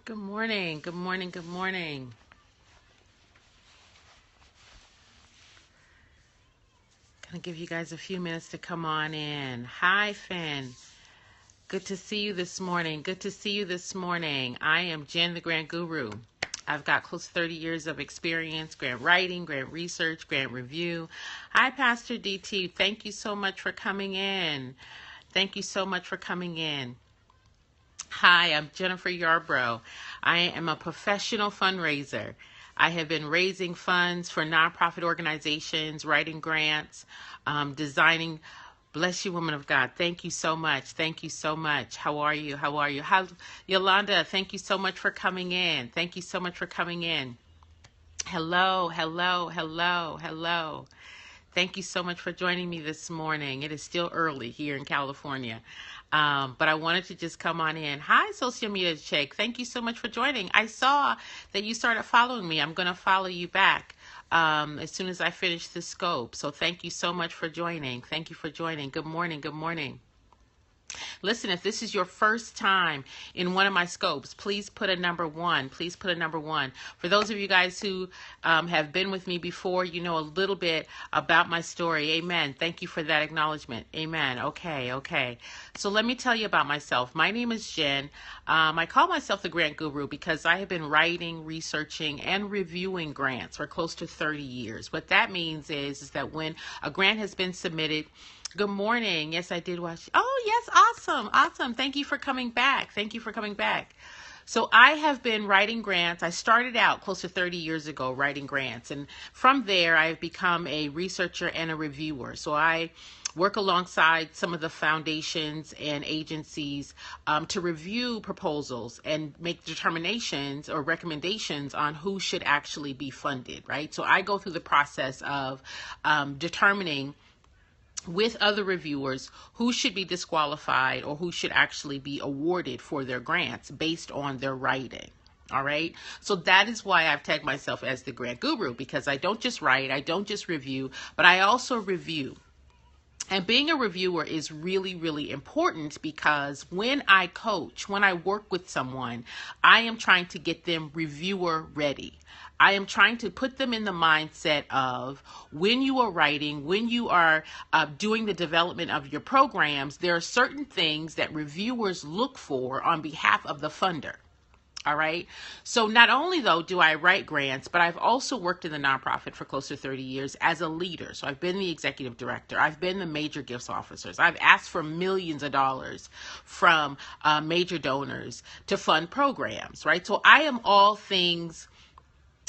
Good morning. Good morning. Good morning. Gonna give you guys a few minutes to come on in. Hi, Finn. Good to see you this morning. Good to see you this morning. I am Jen, the Grant Guru. I've got close to 30 years of experience, grant writing, grant research, grant review. Hi, Pastor DT. Thank you so much for coming in. Thank you so much for coming in. Hi, I'm Jennifer Yarbrough. I am a professional fundraiser. I have been raising funds for nonprofit organizations, writing grants, designing. Bless you, woman of God. Thank you so much. Thank you so much. How are you? How are you? Yolanda, thank you so much for coming in. Thank you so much for coming in. Hello, hello, hello, hello. Thank you so much for joining me this morning. It is still early here in California, but I wanted to just come on in. Hi, Social Media Check. Thank you so much for joining. I saw that you started following me. I'm going to follow you back as soon as I finish the scope. So thank you so much for joining. Thank you for joining. Good morning. Good morning. Listen, if this is your first time in one of my scopes, please put a number one. Please put a number one. For those of you guys who have been with me before, you know a little bit about my story. Amen. Thank you for that acknowledgement. Amen. Okay. So let me tell you about myself. My name is Jen. I call myself the Grant Guru because I have been writing, researching, and reviewing grants for close to 30 years. What that means is that when a grant has been submitted, good morning. Yes, I did watch. Oh, yes. Awesome. Thank you for coming back. So I have been writing grants. I started out close to 30 years ago writing grants. And from there, I've become a researcher and a reviewer. So I work alongside some of the foundations and agencies to review proposals and make determinations or recommendations on who should actually be funded, right? So I go through the process of determining with other reviewers who should be disqualified or who should actually be awarded for their grants based on their writing. All right. So that is why I've tagged myself as the Grant Guru, because I don't just write, I don't just review, but I also review. And being a reviewer is really, really important because when I coach, when I work with someone, I am trying to get them reviewer ready. I am trying to put them in the mindset of when you are writing, when you are doing the development of your programs, there are certain things that reviewers look for on behalf of the funder. All right. So not only, though, do I write grants, but I've also worked in the nonprofit for close to 30 years as a leader. So I've been the executive director. I've been the major gifts officers. I've asked for millions of dollars from major donors to fund programs, right? So I am all things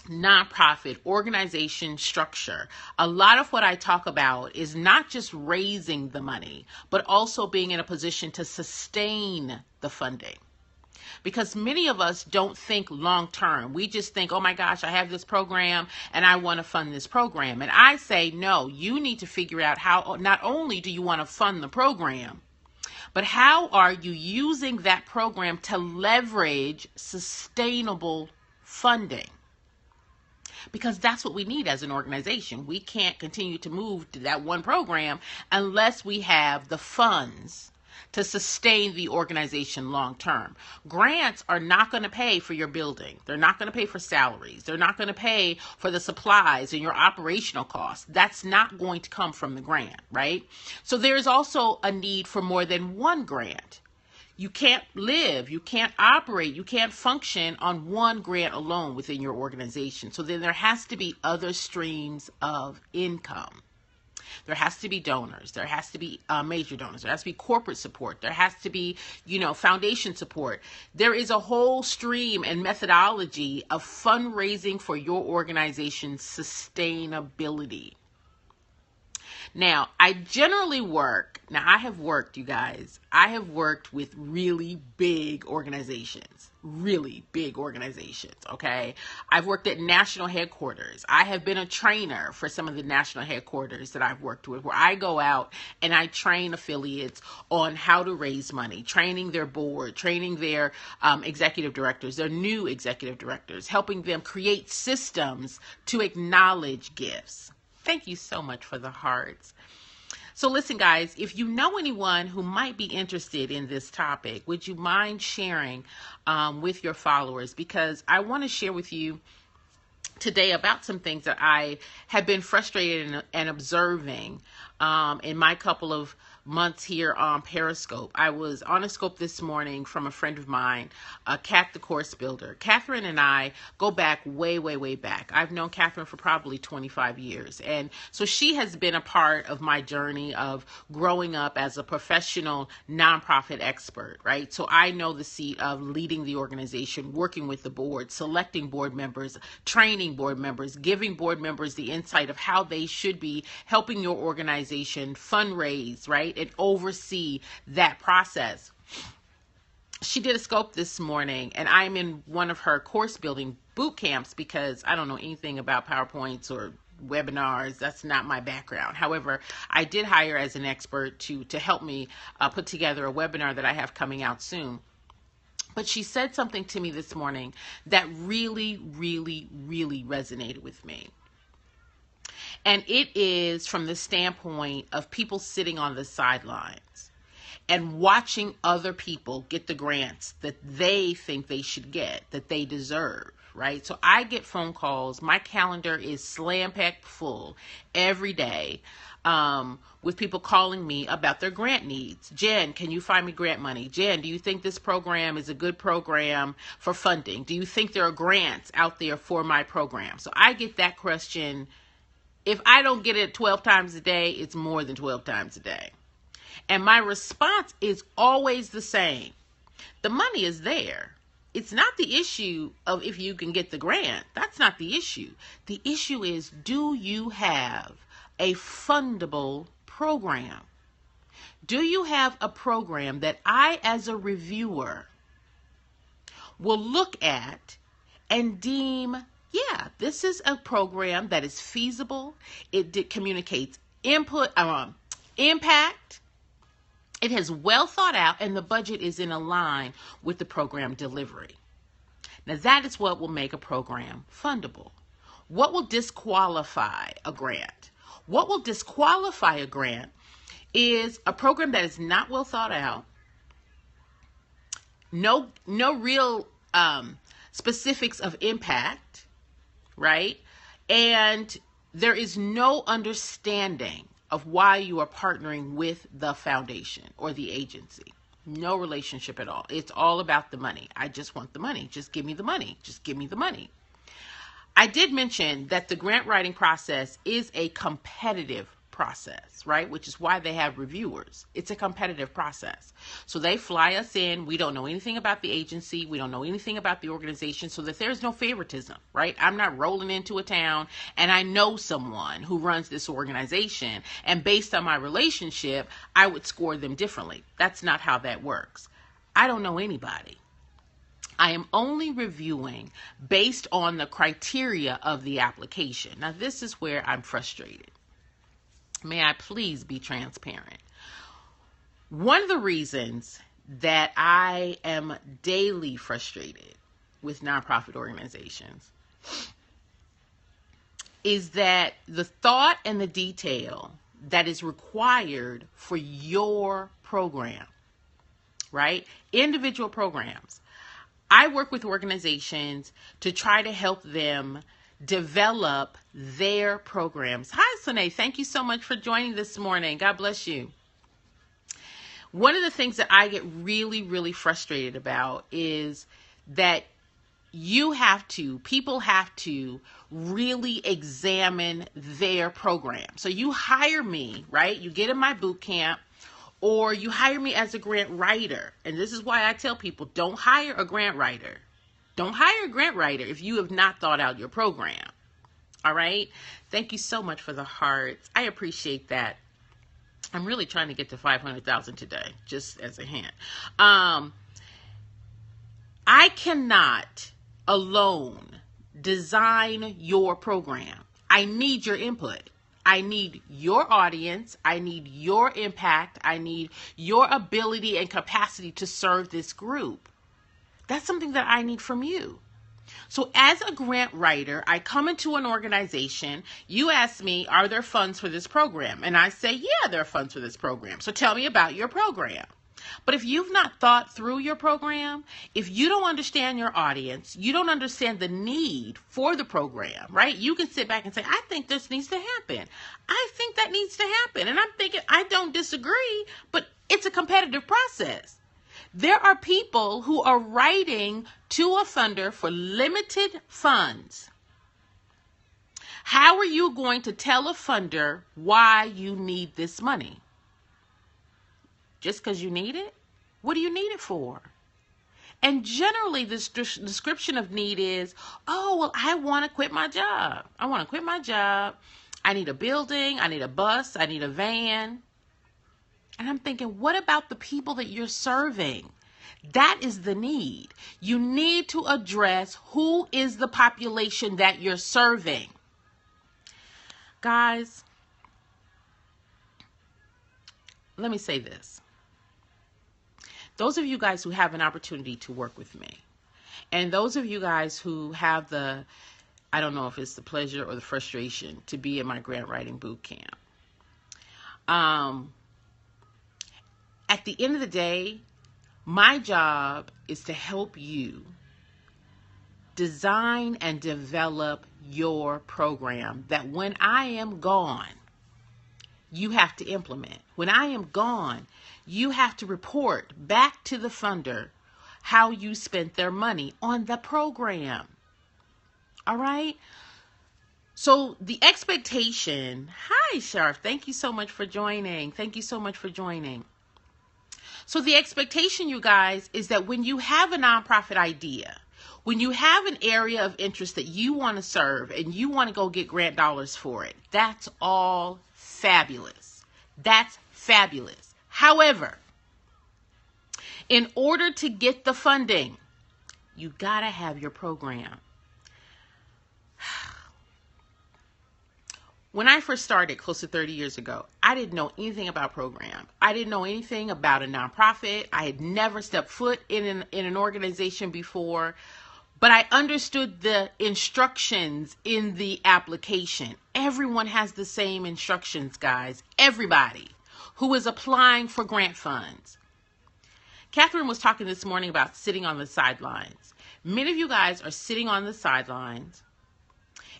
nonprofit organization structure. A lot of what I talk about is not just raising the money, but also being in a position to sustain the funding. Because many of us don't think long term. We just think, oh my gosh, I have this program and I want to fund this program. And I say, no, you need to figure out how, not only do you want to fund the program, but how are you using that program to leverage sustainable funding? Because that's what we need as an organization. We can't continue to move to that one program unless we have the funds to sustain the organization long term. Grants are not going to pay for your building. They're not going to pay for salaries. They're not going to pay for the supplies and your operational costs. That's not going to come from the grant, right? So there's also a need for more than one grant. You can't live, you can't operate, you can't function on one grant alone within your organization. So then there has to be other streams of income. There has to be donors. There has to be major donors. There has to be corporate support. There has to be, foundation support. There is a whole stream and methodology of fundraising for your organization's sustainability. Now, I have worked, you guys, I have worked with really big organizations, okay? I've worked at national headquarters. I have been a trainer for some of the national headquarters that I've worked with, where I go out and I train affiliates on how to raise money, training their board, training their executive directors, their new executive directors, helping them create systems to acknowledge gifts. Thank you so much for the hearts. So listen, guys, if you know anyone who might be interested in this topic, would you mind sharing with your followers? Because I want to share with you today about some things that I have been frustrated and observing in my couple of months here on Periscope. I was on a scope this morning from a friend of mine, Kat the Course Builder. Catherine and I go back way, way, way back. I've known Catherine for probably 25 years. And so she has been a part of my journey of growing up as a professional nonprofit expert, right? So I know the seat of leading the organization, working with the board, selecting board members, training board members, giving board members the insight of how they should be helping your organization fundraise, right? And oversee that process. She did a scope this morning, and I'm in one of her course building boot camps because I don't know anything about PowerPoints or webinars. That's not my background. However, I did hire as an expert to help me put together a webinar that I have coming out soon. But she said something to me this morning that really, really, really resonated with me. And it is from the standpoint of people sitting on the sidelines and watching other people get the grants that they think they should get, that they deserve, right? So I get phone calls. My calendar is slam-packed full every day with people calling me about their grant needs. Jen, can you find me grant money? Jen, do you think this program is a good program for funding? Do you think there are grants out there for my program? So I get that question. If I don't get it 12 times a day, it's more than 12 times a day. And my response is always the same. The money is there. It's not the issue of if you can get the grant. That's not the issue. The issue is, do you have a fundable program? Do you have a program that I, as a reviewer, will look at and deem, yeah, this is a program that is feasible. It communicates impact. It has well thought out, and the budget is in line with the program delivery. Now, that is what will make a program fundable. What will disqualify a grant? What will disqualify a grant is a program that is not well thought out, no real specifics of impact, right? And there is no understanding of why you are partnering with the foundation or the agency. No relationship at all. It's all about the money. I just want the money. Just give me the money. Just give me the money. I did mention that the grant writing process is a competitive process, right? Which is why they have reviewers. It's a competitive process. So they fly us in. We don't know anything about the agency. We don't know anything about the organization, so that there's no favoritism, right? I'm not rolling into a town and I know someone who runs this organization, and based on my relationship, I would score them differently. That's not how that works. I don't know anybody. I am only reviewing based on the criteria of the application. Now, this is where I'm frustrated. May I please be transparent? One of the reasons that I am daily frustrated with nonprofit organizations is that the thought and the detail that is required for your program, right? Individual programs. I work with organizations to try to help them develop their programs. Hi, Sune. Thank you so much for joining this morning. God bless you. One of the things that I get really, really frustrated about is that people have to really examine their program. So you hire me, right? You get in my boot camp, or you hire me as a grant writer. And this is why I tell people, don't hire a grant writer. Don't hire a grant writer if you have not thought out your program. All right? Thank you so much for the hearts. I appreciate that. I'm really trying to get to 500,000 today, just as a hint. I cannot alone design your program. I need your input. I need your audience. I need your impact. I need your ability and capacity to serve this group. That's something that I need from you. So as a grant writer, I come into an organization. You ask me, are there funds for this program? And I say, yeah, there are funds for this program. So tell me about your program. But if you've not thought through your program, if you don't understand your audience, you don't understand the need for the program, right? You can sit back and say, I think this needs to happen. I think that needs to happen. And I'm thinking, I don't disagree, but it's a competitive process. There are people who are writing to a funder for limited funds. How are you going to tell a funder why you need this money? Just because you need it? What do you need it for? And generally, this description of need is, oh, well, I want to quit my job. I want to quit my job. I need a building. I need a bus. I need a van. And I'm thinking, what about the people that you're serving? That is the need. You need to address who is the population that you're serving. Guys, let me say this. Those of you guys who have an opportunity to work with me, and those of you guys who have the, I don't know if it's the pleasure or the frustration to be in my grant writing boot camp. At the end of the day, my job is to help you design and develop your program that when I am gone, you have to implement. When I am gone, you have to report back to the funder how you spent their money on the program. All right? So the expectation, hi Sharf, thank you so much for joining. Thank you so much for joining. So the expectation, you guys, is that when you have a nonprofit idea, when you have an area of interest that you want to serve and you want to go get grant dollars for it, that's all fabulous. That's fabulous. However, in order to get the funding, you got to have your program. When I first started close to 30 years ago, I didn't know anything about program. I didn't know anything about a nonprofit. I had never stepped foot in an organization before, but I understood the instructions in the application. Everyone has the same instructions, guys. Everybody who is applying for grant funds. Catherine was talking this morning about sitting on the sidelines. Many of you guys are sitting on the sidelines.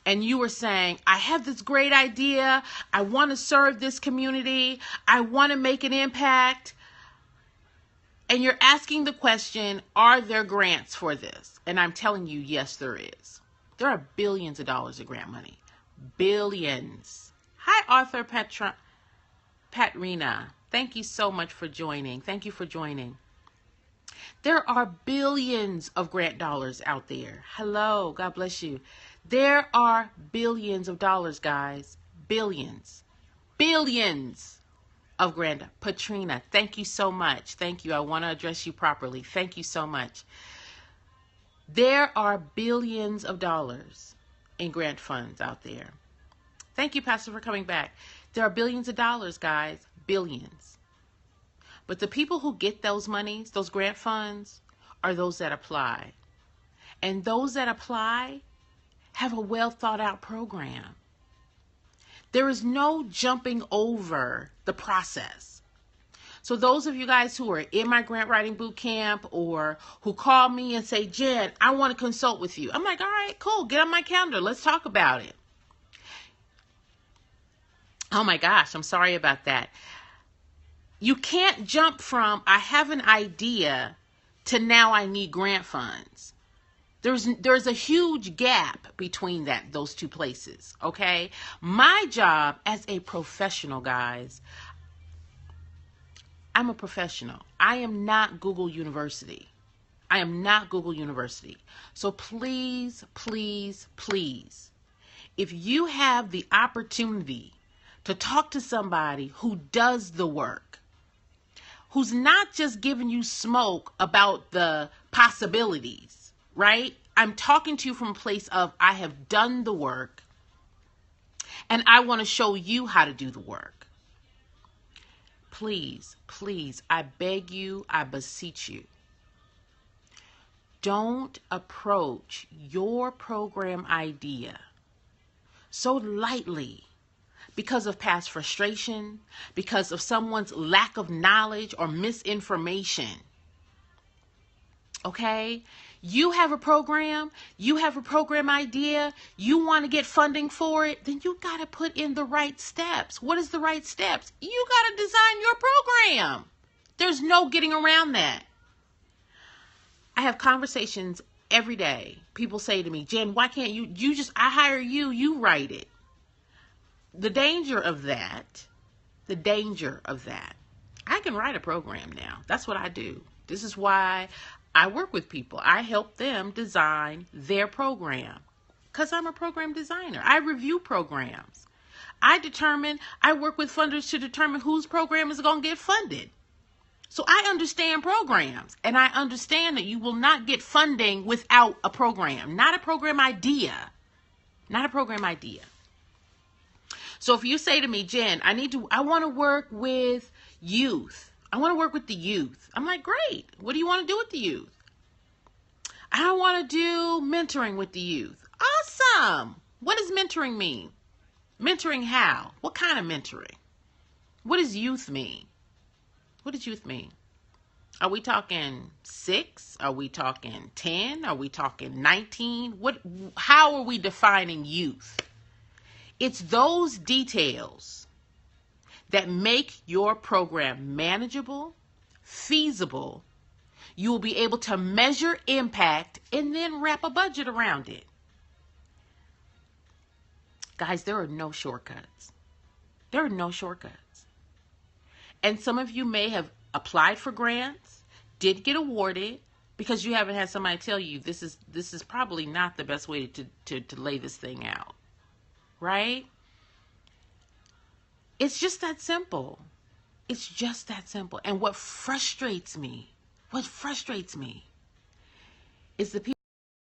And you were saying, I have this great idea. I want to serve this community. I want to make an impact. And you're asking the question, are there grants for this? And I'm telling you, yes, there is. There are billions of dollars of grant money. Billions. Hi, Arthur Patrina. Thank you so much for joining. Thank you for joining. There are billions of grant dollars out there. Hello. God bless you. There are billions of dollars, guys. Billions. Billions of grant. Patrina, thank you so much. Thank you. I want to address you properly. Thank you so much. There are billions of dollars in grant funds out there. Thank you, Pastor, for coming back. There are billions of dollars, guys. Billions. But the people who get those monies, those grant funds, are those that apply. And those that apply have a well thought out program. There is no jumping over the process. So those of you guys who are in my grant writing boot camp or who call me and say, Jen, I want to consult with you. I'm like, all right, cool. Get on my calendar. Let's talk about it. Oh my gosh, I'm sorry about that. You can't jump from I have an idea to now I need grant funds. There's a huge gap between those two places, okay? My job as a professional, guys, I'm a professional. I am not Google University. I am not Google University. So please, please, please, if you have the opportunity to talk to somebody who does the work, who's not just giving you smoke about the possibilities, right? I'm talking to you from a place of I have done the work and I want to show you how to do the work. Please, please, I beg you, I beseech you. Don't approach your program idea so lightly because of past frustration, because of someone's lack of knowledge or misinformation. Okay? You have a program idea, you want to get funding for it, then you got to put in the right steps. What is the right steps? You got to design your program. There's no getting around that. I have conversations every day. People say to me, Jen, why can't I hire you, you write it. The danger of that, I can write a program now. That's what I do. This is why I work with people. I help them design their program because I'm a program designer. I review programs. I work with funders to determine whose program is going to get funded. So I understand programs, and I understand that you will not get funding without a program, not a program idea. So if you say to me, Jen, I want to work with youth. I want to work with the youth. I'm like, great. What do you want to do with the youth? I want to do mentoring with the youth. Awesome. What does mentoring mean? Mentoring how? What kind of mentoring? What does youth mean? What does youth mean? Are we talking 6? Are we talking 10? Are we talking 19? How are we defining youth? It's those details that make your program manageable, feasible. You will be able to measure impact and then wrap a budget around it. Guys, there are no shortcuts. And some of you may have applied for grants, did get awarded, because you haven't had somebody tell you this is probably not the best way to lay this thing out. Right? It's just that simple. And what frustrates me is the people